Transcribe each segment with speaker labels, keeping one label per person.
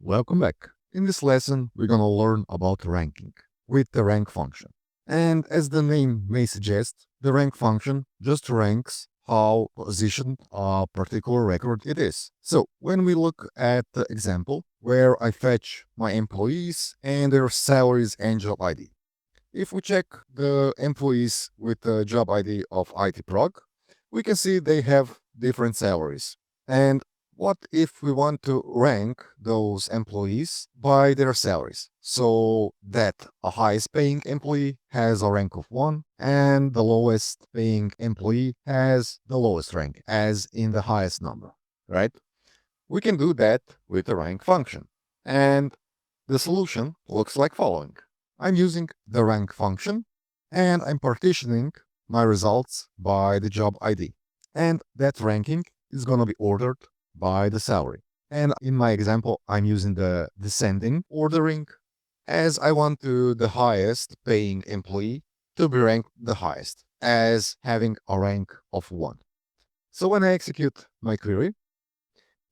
Speaker 1: Welcome back. In this lesson, we're going to learn about ranking with the rank function. And as the name may suggest, the rank function just ranks how positioned a particular record it is. So when we look at the example where I fetch my employees and their salaries and job ID. If we check the employees with the job ID of IT Prog, we can see they have different salaries. And what if we want to rank those employees by their salaries? So that a highest paying employee has a rank of 1 and the lowest paying employee has the lowest rank, as in the highest number, right? We can do that with the rank function. And the solution looks like following. I'm using the rank function and I'm partitioning my results by the job ID. And that ranking is going to be ordered by the salary. And in my example, I'm using the descending ordering as I want the highest paying employee to be ranked the highest as having a rank of 1. So when I execute my query,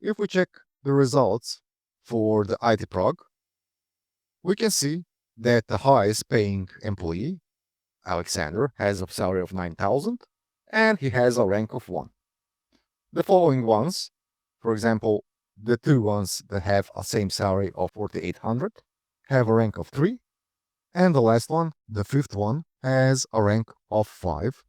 Speaker 1: if we check the results for the IT Prog, we can see that the highest paying employee, Alexander, has a salary of 9,000 and he has a rank of 1. The following ones, for example, the two ones that have a same salary of 4,800 have a rank of 3, and the last one, the fifth one, has a rank of 5,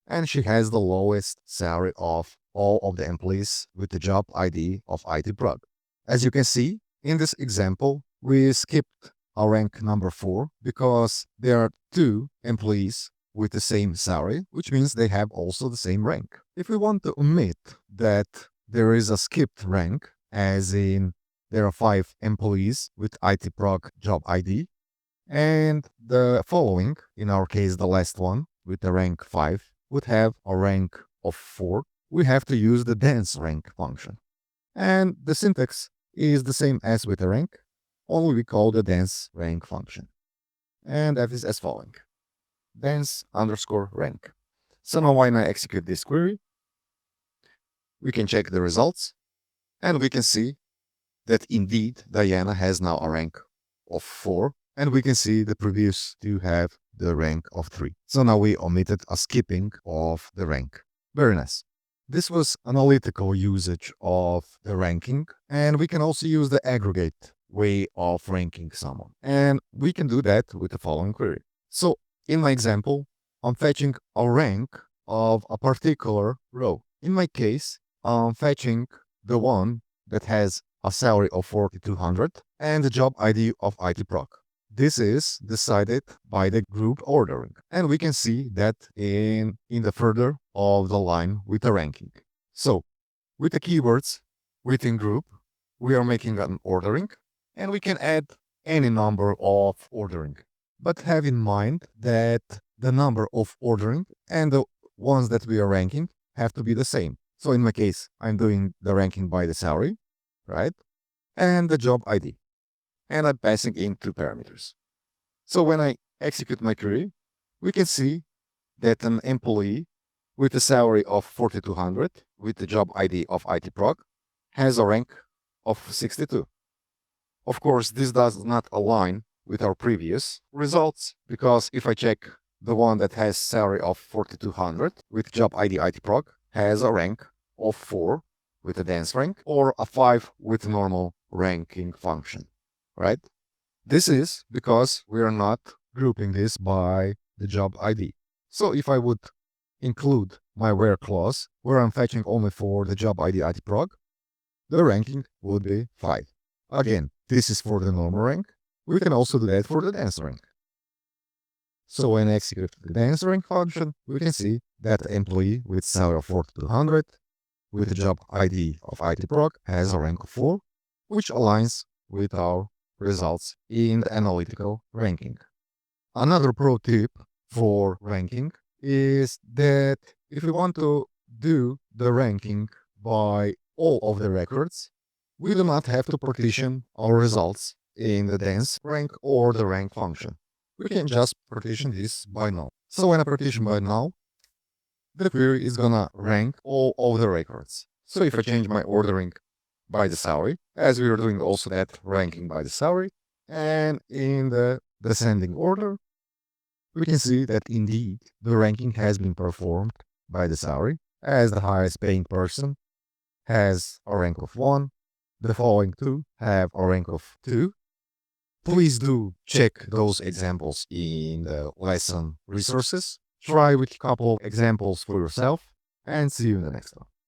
Speaker 1: and she has the lowest salary of all of the employees with the job ID of IT Prog. As you can see, in this example, we skipped a rank number 4 because there are 2 employees with the same salary, which means they have also the same rank. If we want to omit that there is a skipped rank, as in there are 5 employees with IT Prog job ID, and the following, in our case the last one with the rank 5, would have a rank of 4, we have to use the dense rank function. And the syntax is the same as with the rank, only we call the dense rank function. And that is as following. Dense underscore rank. So now when I execute this query, we can check the results and we can see that indeed Diana has now a rank of 4 and we can see the previous two have the rank of 3. So now we omitted a skipping of the rank. Very nice. This was analytical usage of the ranking, and we can also use the aggregate way of ranking someone. And we can do that with the following query. So in my example, I'm fetching a rank of a particular row. In my case, I'm fetching the one that has a salary of 4,200 and the job ID of IT Prog. This is decided by the group ordering, and we can see that in the further of the line with the ranking. So with the keywords within group, we are making an ordering, and we can add any number of ordering. But have in mind that the number of ordering and the ones that we are ranking have to be the same. So in my case, I'm doing the ranking by the salary, right? And the job ID. And I'm passing in 2 parameters. So when I execute my query, we can see that an employee with a salary of 4,200 with the job ID of IT Prog has a rank of 62. Of course, this does not align with our previous results, because if I check the one that has salary of 4,200 with job ID IT Prog has a rank of 4 with a dense rank or a 5 with normal ranking function, right? This is because we are not grouping this by the job ID. So if I would include my where clause, where I'm fetching only for the job ID IT Prog, the ranking would be 5. Again, this is for the normal rank. We can also do that for the dense rank. So when I execute the dense rank function, we can see that the employee with salary of 4,200 with the job ID of IT Prog has a rank of 4, which aligns with our results in the analytical ranking. Another pro tip for ranking is that if we want to do the ranking by all of the records, we do not have to partition our results in the dense rank or the rank function. We can just partition this by null. So when I partition by null, the query is gonna rank all of the records. So if I change my ordering by the salary, as we are doing also that ranking by the salary. And in the descending order, we can see that indeed the ranking has been performed by the salary, as the highest paying person has a rank of 1, the following two have a rank of 2. Please do check those examples in the lesson resources. Try with a couple examples for yourself, and see you in the next one.